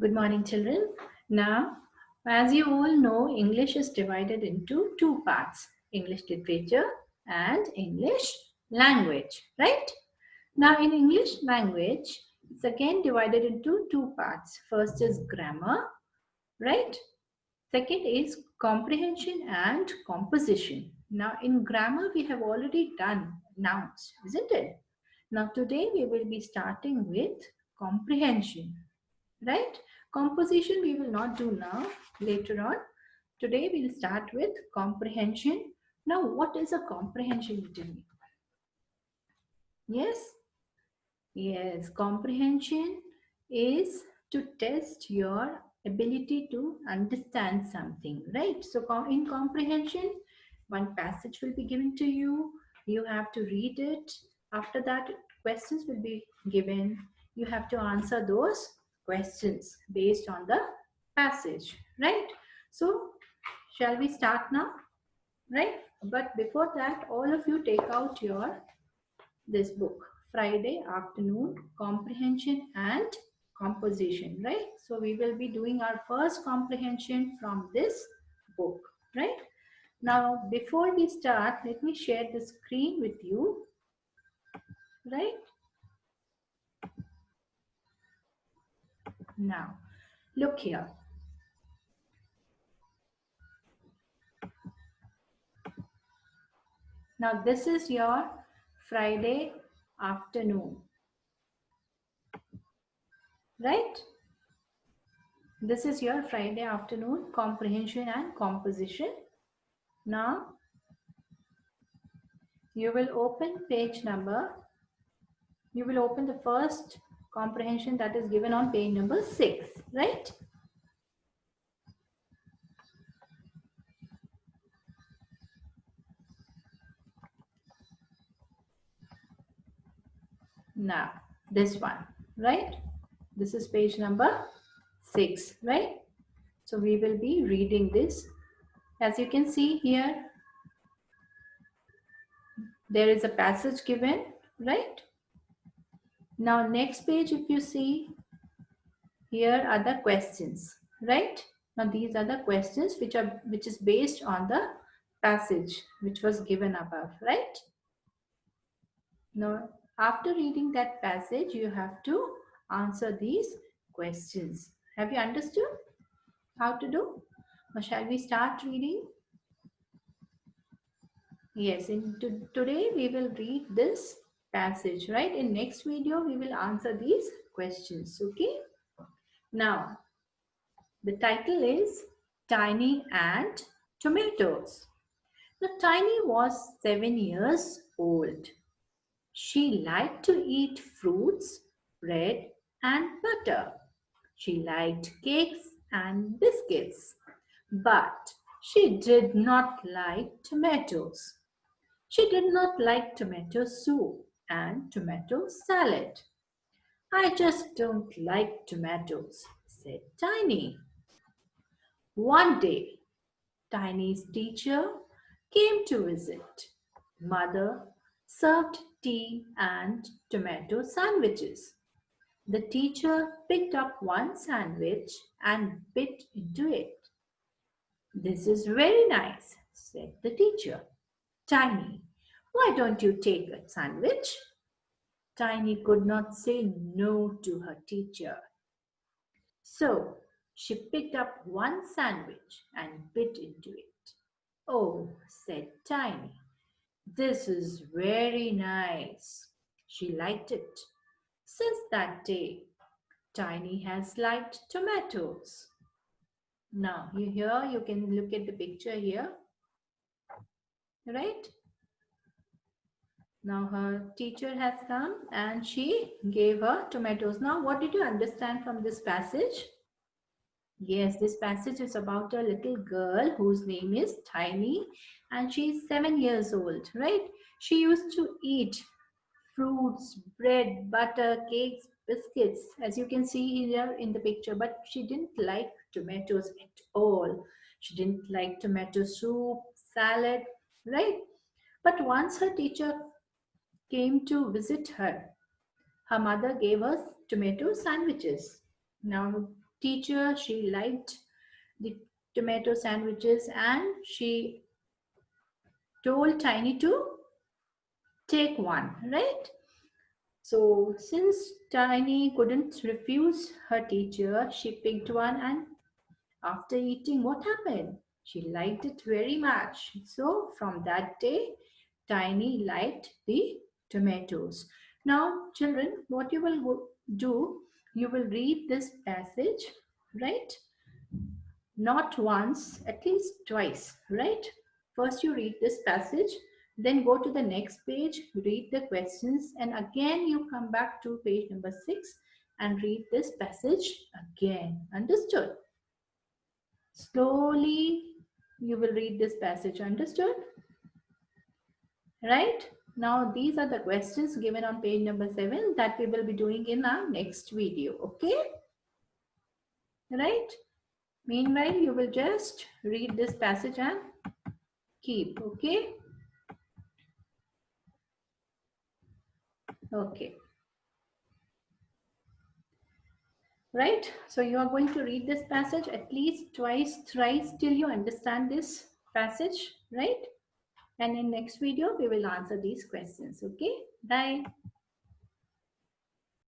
Good morning, children. Now, as you all know, English is divided into two parts, English literature and English language, right? Now, in English language, it's again divided into two parts. First is grammar, right? Second is comprehension and composition. Now, in grammar, we have already done nouns, isn't it? Now, today we will be starting with comprehension, right? Composition we will not do now, later on. Today we'll start with comprehension. Now, what is a comprehension, you tell me? Yes? Yes, comprehension is to test your ability to understand something, right? So in comprehension, one passage will be given to you. You have to read it. After that, questions will be given. You have to answer those questions based on the passage, right? So shall we start now? Right? But before that, all of you take out your this book, Friday Afternoon Comprehension and Composition, right? So we will be doing our first comprehension from this book, right? Now, before we start, let me share the screen with you, right? Now, look here. Now, this is your Friday afternoon, right? This is your Friday afternoon comprehension and composition. Now, you will open page number, you will open the first comprehension that is given on page number 6, right? Now, this one, right? This is page number 6, right? So we will be reading this. As you can see here, there is a passage given, right? Now, next page, if you see, here are the questions, right? Now, these are the questions which is based on the passage which was given above, right? Now, after reading that passage, you have to answer these questions. Have you understood how to do? Or shall we start reading? Yes, today we will read this passage, right? In next video, we will answer these questions, okay? Now, the title is Tiny and Tomatoes. Now, Tiny was 7 years old. She liked to eat fruits, bread, and butter. She liked cakes and biscuits, but she did not like tomatoes. She did not like tomato soup and tomato salad. I just don't like tomatoes, said Tiny. One day, Tiny's teacher came to visit. Mother served tea and tomato sandwiches. The teacher picked up one sandwich and bit into it. This is very nice, said the teacher. Tiny, why don't you take a sandwich? Tiny could not say no to her teacher. So she picked up one sandwich and bit into it. Oh, said Tiny, this is very nice. She liked it. Since that day, Tiny has liked tomatoes. Now, you can look at the picture here, right? Now her teacher has come and she gave her tomatoes. Now, what did you understand from this passage? Yes, this passage is about a little girl whose name is Tiny and she's 7 years old, right? She used to eat fruits, bread, butter, cakes, biscuits, as you can see here in the picture, but she didn't like tomatoes at all. She didn't like tomato soup, salad, right? But once her teacher came to visit her, her mother gave her tomato sandwiches. Now, teacher, she liked the tomato sandwiches, and she told Tiny to take one, right? So since Tiny couldn't refuse her teacher, she picked one, and after eating, what happened? She liked it very much. So from that day, Tiny liked the tomatoes. Now, children, what you will do, you will read this passage, right? Not once, at least twice, right? First, you read this passage, then go to the next page, read the questions, and again you come back to page number 6 and read this passage again. Understood? Slowly, you will read this passage. Understood? Right? Now, these are the questions given on page number 7 that we will be doing in our next video. Okay? Right? Meanwhile, you will just read this passage and keep. Okay? Okay. Right? So, you are going to read this passage at least twice, thrice till you understand this passage. Right? And in next video, we will answer these questions. Okay? Bye.